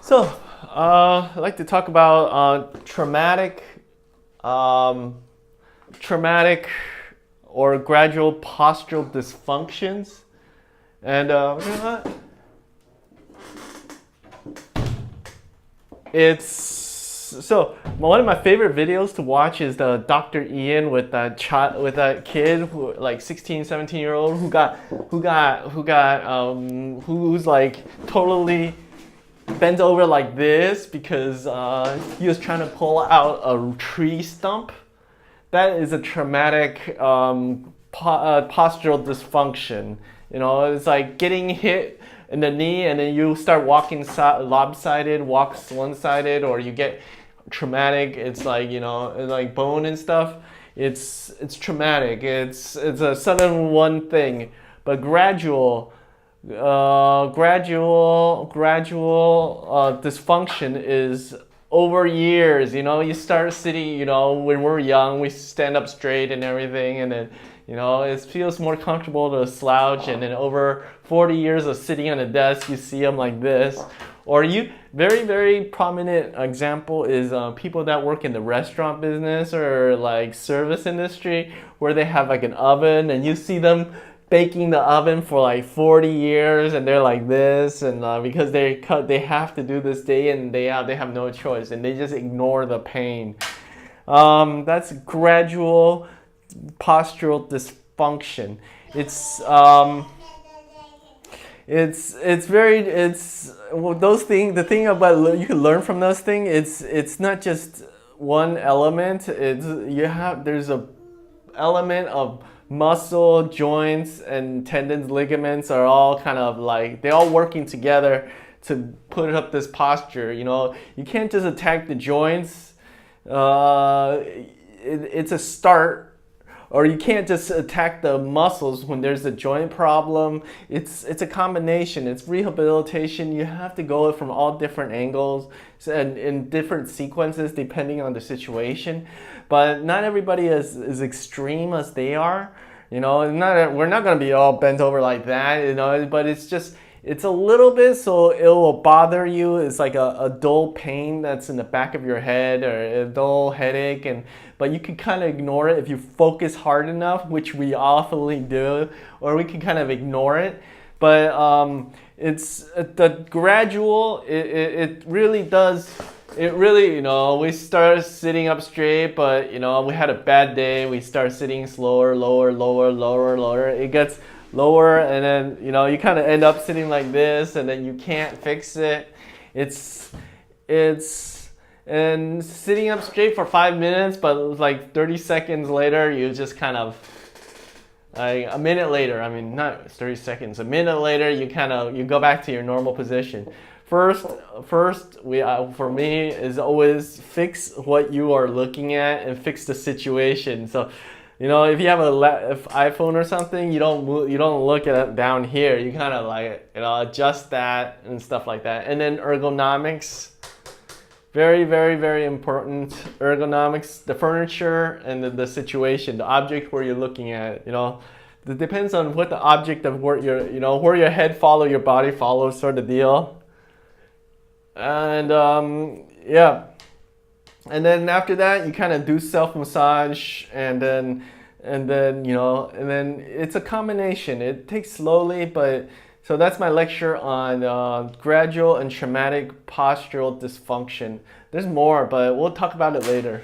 So, I'd like to talk about um, traumatic or gradual postural dysfunctions. And it's so one of my favorite videos to watch is the Dr. Ian with that child with that kid who like 16, 17-year old who's like totally bent over like this because he was trying to pull out a tree stump. That is a traumatic postural dysfunction. You know, it's like getting hit in the knee and then you start walking lopsided, walks one-sided, or you get traumatic. It's like, you know, like bone and stuff. It's traumatic. It's a sudden one thing, but gradual dysfunction is over years. You know, you start sitting, you know, when we're young we stand up straight and everything, and then, you know, it feels more comfortable to slouch, and then over 40 years of sitting on a desk you see them like this. Or you, very prominent example is people that work in the restaurant business or like service industry, where they have like an oven and you see them baking the oven for like 40 years and they're like this, and because they have to do this day in day out, they have no choice and they just ignore the pain. That's gradual postural dysfunction. It's very, it's well, those things. The thing about you can learn from those things, it's not just one element. There's a element of muscle, joints, and tendons, ligaments are all kind of like, they're all working together to put up this posture. You know, you can't just attack the joints. It's a start. Or you can't just attack the muscles when there's a joint problem. It's a combination. It's rehabilitation. You have to go from all different angles and in different sequences depending on the situation. But not everybody is as extreme as they are. You know, we're not going to be all bent over like that, you know, but it's a little bit, so it will bother you. It's like a dull pain that's in the back of your head, or a dull headache, but you can kind of ignore it if you focus hard enough, which we awfully do, or we can kind of ignore it. But it's the gradual. It really does. It really, you know, we start sitting up straight, but, you know, we had a bad day. We start sitting slower, lower. It gets lower, and then, you know, you kind of end up sitting like this, and then you can't fix it. And sitting up straight for 5 minutes, but like 30 seconds later, you just kind of, like a minute later, I mean, not 30 seconds, a minute later, you go back to your normal position. First, for me, is always fix what you are looking at and fix the situation. So, you know, if you have if iPhone or something, you don't look at it down here. You kind of like, you know, adjust that and stuff like that. And then ergonomics, very important. Ergonomics, the furniture and the situation, the object where you're looking at. You know, it depends on what the object of where where your head follows, your body follows, sort of deal. And yeah. And then after that, you kind of do self-massage, and then it's a combination. It takes slowly, but so that's my lecture on gradual and traumatic postural dysfunction. There's more, but we'll talk about it later.